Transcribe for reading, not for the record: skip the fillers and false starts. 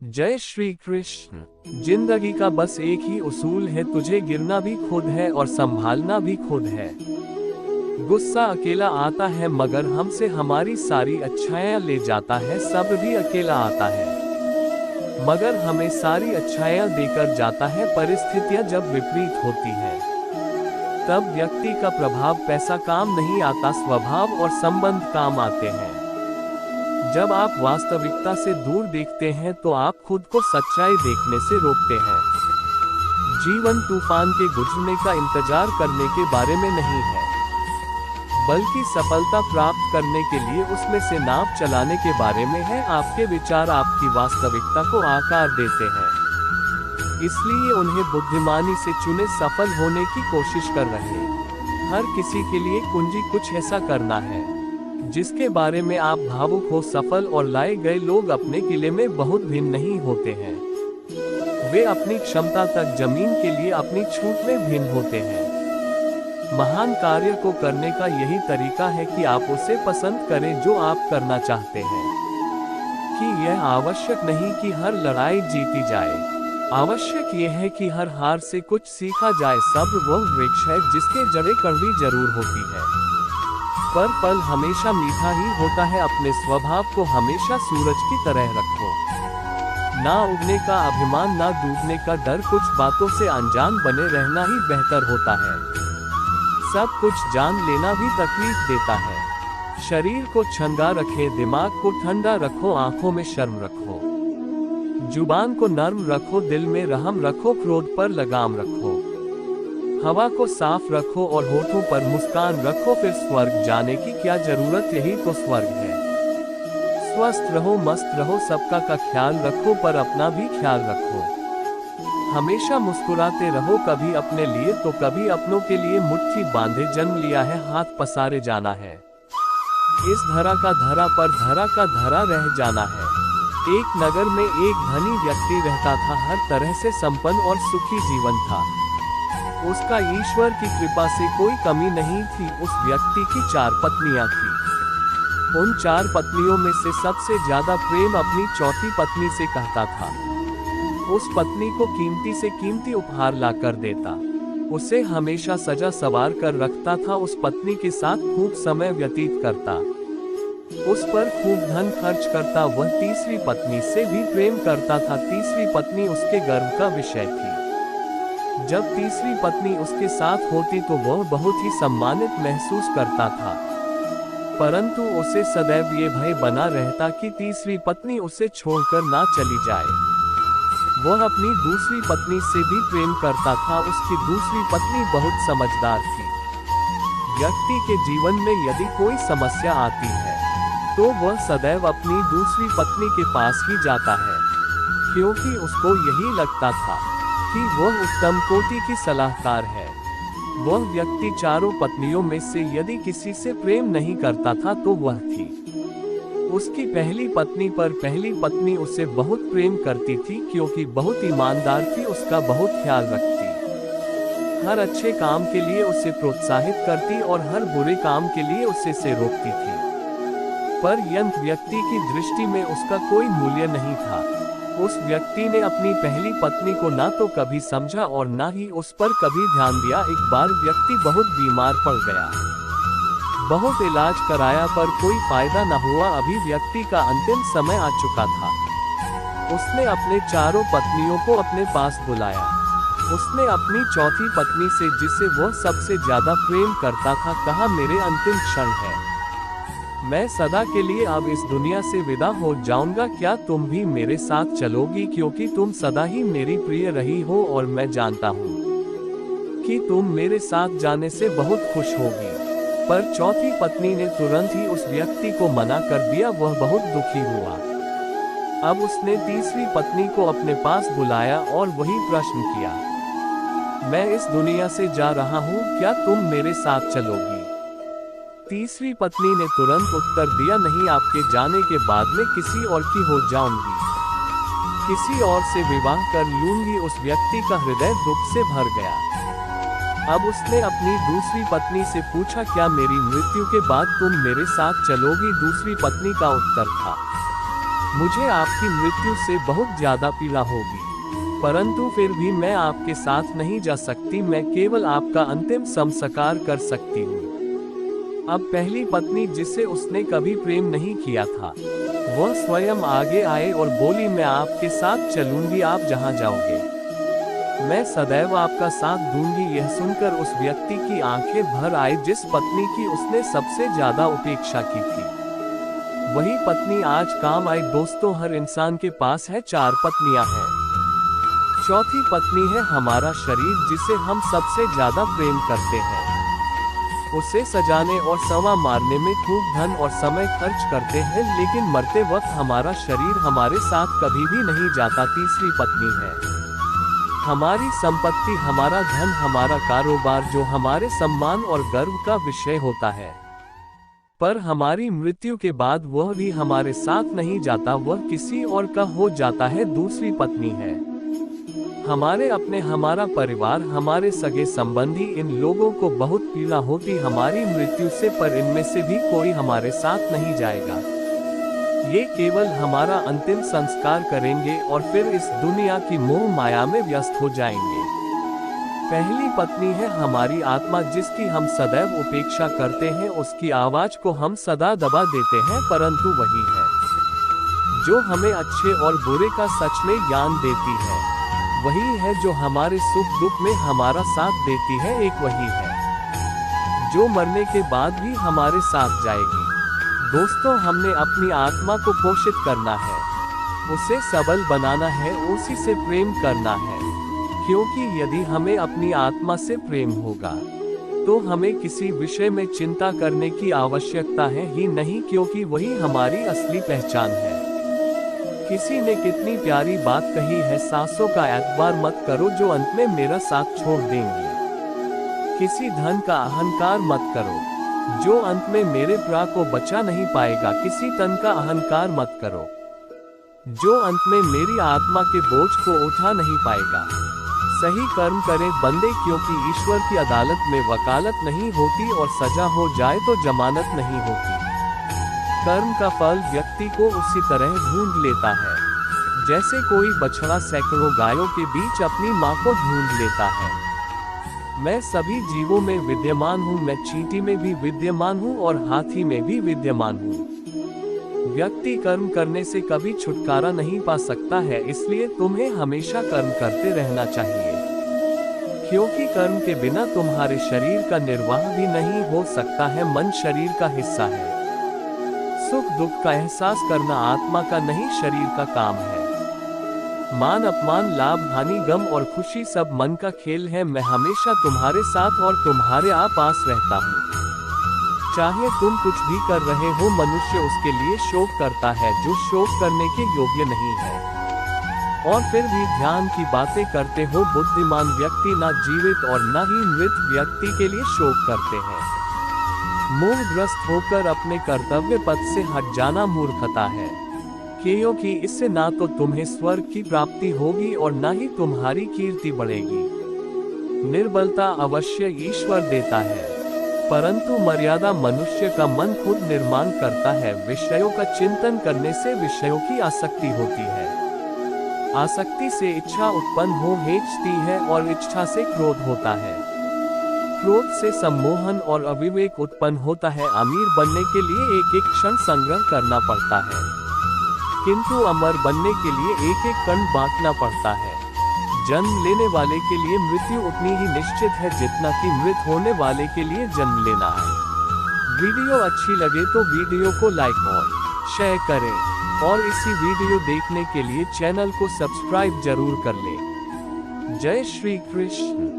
जय श्री कृष्ण। जिंदगी का बस एक ही उसूल है, तुझे गिरना भी खुद है और संभालना भी खुद है। गुस्सा अकेला आता है मगर हमसे हमारी सारी अच्छाइयाँ ले जाता है। सब्र भी अकेला आता है मगर हमें सारी अच्छाइयाँ देकर जाता है। परिस्थितियाँ जब विपरीत होती है तब व्यक्ति का प्रभाव पैसा काम नहीं आता, स्वभाव और संबंध काम आते हैं। जब आप वास्तविकता से दूर देखते हैं तो आप खुद को सच्चाई देखने से रोकते हैं। जीवन तूफान के गुजरने का इंतजार करने के बारे में नहीं है, बल्कि सफलता प्राप्त करने के लिए उसमें से नाव चलाने के बारे में है। आपके विचार आपकी वास्तविकता को आकार देते हैं, इसलिए उन्हें बुद्धिमानी से चुने। सफल होने की कोशिश कर रहे हर किसी के लिए कुंजी कुछ ऐसा करना है जिसके बारे में आप भावुक हो। सफल और लाए गए लोग अपने किले में बहुत भिन्न नहीं होते हैं, वे अपनी क्षमता तक जमीन के लिए अपनी छूट में भिन्न होते हैं। महान कार्य को करने का यही तरीका है कि आप उसे पसंद करें जो आप करना चाहते हैं। कि यह आवश्यक नहीं कि हर लड़ाई जीती जाए, आवश्यक यह है कि हर हार से कुछ सीखा जाए। सब्र वह वृक्ष है जिसके जड़ें कड़वी जरूर होती है, पर फल हमेशा मीठा ही होता है। अपने स्वभाव को हमेशा सूरज की तरह रखो, ना उगने का अभिमान ना डूबने का डर। कुछ बातों से अनजान बने रहना ही बेहतर होता है, सब कुछ जान लेना भी तकलीफ देता है। शरीर को ठंडा रखे, दिमाग को ठंडा रखो, आंखों में शर्म रखो, जुबान को नर्म रखो, दिल में रहम रखो, क्रोध पर लगाम रखो। हवा को साफ रखो और होठों पर मुस्कान रखो। फिर स्वर्ग जाने की क्या जरूरत, यही तो स्वर्ग है। स्वस्थ रहो, मस्त रहो, सबका का ख्याल रखो, पर अपना भी ख्याल रखो। हमेशा मुस्कुराते रहो, कभी अपने लिए तो कभी अपनों के लिए। मुट्ठी बांधे जन्म लिया है, हाथ पसारे जाना है। इस धरा का धरा पर धरा का धरा रह जाना है। एक नगर में एक धनी व्यक्ति रहता था, हर तरह से संपन्न और सुखी जीवन था। उसका ईश्वर की कृपा से कोई कमी नहीं थी। उस व्यक्ति की 4 पत्नियां थी। उन 4 पत्नियों में से सबसे ज्यादा प्रेम अपनी चौथी पत्नी से करता था। उस पत्नी को कीमती से कीमती उपहार ला कर देता, उसे हमेशा सजा सवार कर रखता था। उस पत्नी के साथ खूब समय व्यतीत करता, उस पर खूब धन खर्च करता। वह तीसरी पत्नी से भी प्रेम करता था। तीसरी पत्नी उसके गर्व का विषय थी। जब तीसरी पत्नी उसके साथ होती तो वह बहुत ही सम्मानित महसूस करता था, परंतु उसे सदैव ये भय बना रहता कि तीसरी पत्नी उसे छोड़कर ना चली जाए। वह अपनी दूसरी पत्नी से भी प्रेम करता था। उसकी दूसरी पत्नी बहुत समझदार थी। व्यक्ति के जीवन में यदि कोई समस्या आती है तो वह सदैव अपनी दूसरी पत्नी के पास ही जाता है, क्योंकि उसको यही लगता था कि वह उत्तम कोटि की सलाहकार है। वह व्यक्ति 4 पत्नियों में से यदि किसी से प्रेम नहीं करता था तो वह थी उसकी पहली पत्नी पर। पहली पत्नी उसे बहुत प्रेम करती थी क्योंकि बहुत ईमानदार थी, उसका बहुत ख्याल रखती, हर अच्छे काम के लिए उसे प्रोत्साहित करती और हर बुरे काम के लिए उसे रोकती थी। पर यह व्यक्ति की दृष्टि में उसका कोई मूल्य नहीं था। उस व्यक्ति ने अपनी पहली पत्नी को ना तो कभी समझा और ना ही उस पर कभी ध्यान दिया। एक बार व्यक्ति बहुत बीमार पड़ गया, बहुत इलाज कराया पर कोई फायदा न हुआ। अभी व्यक्ति का अंतिम समय आ चुका था। उसने अपने 4 पत्नियों को अपने पास बुलाया। उसने अपनी चौथी पत्नी से, जिसे वह सबसे ज्यादा प्रेम करता था, कहा, मेरे अंतिम क्षण है, मैं सदा के लिए अब इस दुनिया से विदा हो जाऊंगा। क्या तुम भी मेरे साथ चलोगी, क्योंकि तुम सदा ही मेरी प्रिय रही हो और मैं जानता हूँ कि तुम मेरे साथ जाने से बहुत खुश होगी। पर चौथी पत्नी ने तुरंत ही उस व्यक्ति को मना कर दिया। वह बहुत दुखी हुआ। अब उसने तीसरी पत्नी को अपने पास बुलाया और वही प्रश्न किया, मैं इस दुनिया से जा रहा हूँ, क्या तुम मेरे साथ चलोगी? तीसरी पत्नी ने तुरंत उत्तर दिया, नहीं, आपके जाने के बाद मैं किसी और की हो जाऊंगी, किसी और से विवाह कर लूंगी। उस व्यक्ति का हृदय दुख से भर गया। अब उसने अपनी दूसरी पत्नी से पूछा, क्या मेरी मृत्यु के बाद तुम मेरे साथ चलोगी? दूसरी पत्नी का उत्तर था, मुझे आपकी मृत्यु से बहुत ज्यादा पीड़ा होगी, परंतु फिर भी मैं आपके साथ नहीं जा सकती, मैं केवल आपका अंतिम संस्कार कर सकती हूँ। अब पहली पत्नी, जिसे उसने कभी प्रेम नहीं किया था, वह स्वयं आगे आए और बोली, मैं आपके साथ चलूंगी, आप जहां जाओगे मैं सदैव आपका साथ दूंगी। यह सुनकर उस व्यक्ति की आंखें भर आई जिस पत्नी की उसने सबसे ज्यादा उपेक्षा की थी। वही पत्नी आज काम आई। दोस्तों, हर इंसान के पास है 4 पत्नियां हैं। चौथी पत्नी है हमारा शरीर, जिसे हम सबसे ज्यादा प्रेम करते हैं। उसे सजाने और संवारने में खूब धन और समय खर्च करते हैं, लेकिन मरते वक्त हमारा शरीर हमारे साथ कभी भी नहीं जाता। तीसरी पत्नी है हमारी संपत्ति, हमारा धन, हमारा कारोबार, जो हमारे सम्मान और गर्व का विषय होता है, पर हमारी मृत्यु के बाद वह भी हमारे साथ नहीं जाता, वह किसी और का हो जाता है। दूसरी पत्नी है हमारे अपने, हमारा परिवार, हमारे सगे संबंधी। इन लोगों को बहुत पीड़ा होती हमारी मृत्यु से, पर इनमें से भी कोई हमारे साथ नहीं जाएगा। ये केवल हमारा अंतिम संस्कार करेंगे और फिर इस दुनिया की मोह माया में व्यस्त हो जाएंगे। पहली पत्नी है हमारी आत्मा, जिसकी हम सदैव उपेक्षा करते हैं, उसकी आवाज को हम सदा दबा देते हैं, परंतु वही है जो हमें अच्छे और बुरे का सच में ज्ञान देती है। वही है जो हमारे सुख दुख में हमारा साथ देती है। एक वही है जो मरने के बाद भी हमारे साथ जाएगी। दोस्तों, हमने अपनी आत्मा को पोषित करना है, उसे सबल बनाना है, उसी से प्रेम करना है, क्योंकि यदि हमें अपनी आत्मा से प्रेम होगा तो हमें किसी विषय में चिंता करने की आवश्यकता है ही नहीं, क्योंकि वही हमारी असली पहचान है। किसी ने कितनी प्यारी बात कही है, सांसों का एतबार मत करो जो अंत में मेरा साथ छोड़ देंगी। किसी धन का अहंकार मत करो जो अंत में मेरे प्राण को बचा नहीं पाएगा। किसी तन का अहंकार मत करो जो अंत में मेरी आत्मा के बोझ को उठा नहीं पाएगा। सही कर्म करें बंदे, क्योंकि ईश्वर की अदालत में वकालत नहीं होती और सजा हो जाए तो जमानत नहीं होती। कर्म का फल व्यक्ति को उसी तरह ढूंढ लेता है जैसे कोई बछड़ा सैकड़ों गायों के बीच अपनी मां को ढूंढ लेता है। मैं सभी जीवों में विद्यमान हूँ, मैं चींटी में भी विद्यमान हूँ और हाथी में भी विद्यमान हूँ। व्यक्ति कर्म करने से कभी छुटकारा नहीं पा सकता है, इसलिए तुम्हें हमेशा कर्म करते रहना चाहिए, क्योंकि कर्म के बिना तुम्हारे शरीर का निर्वाह भी नहीं हो सकता है। मन शरीर का हिस्सा है। सुख दुख का एहसास करना आत्मा का नहीं, शरीर का काम है। मान अपमान, लाभ हानि, गम और खुशी सब मन का खेल है। मैं हमेशा तुम्हारे साथ और तुम्हारे पास रहता हूँ। चाहे तुम कुछ भी कर रहे हो, मनुष्य उसके लिए शोक करता है जो शोक करने के योग्य नहीं है, और फिर भी ध्यान की बातें करते हो। बुद्धिमान व्यक्ति ना जीवित और ना ही मृत व्यक्ति के लिए शोक करते हैं। मोहग्रस्त होकर अपने कर्तव्य पथ से हट जाना मूर्खता है, क्योंकि इससे ना तो तुम्हें स्वर्ग की प्राप्ति होगी और ना ही तुम्हारी कीर्ति बढ़ेगी। निर्बलता अवश्य ईश्वर देता है, परंतु मर्यादा मनुष्य का मन खुद निर्माण करता है। विषयों का चिंतन करने से विषयों की आसक्ति होती है। आसक्ति से इच्छा उत्पन्न होती है और इच्छा से क्रोध होता है। क्रोध से सम्मोहन और अविवेक उत्पन्न होता है। अमीर बनने के लिए एक एक क्षण संग्रह करना पड़ता है, किंतु अमर बनने के लिए एक एक कण बांटना पड़ता है। जन्म लेने वाले के लिए मृत्यु उतनी ही निश्चित है जितना कि मृत होने वाले के लिए जन्म लेना है। वीडियो अच्छी लगे तो वीडियो को लाइक और शेयर करें, और इसी वीडियो देखने के लिए चैनल को सब्सक्राइब जरूर कर लें। जय श्री कृष्ण।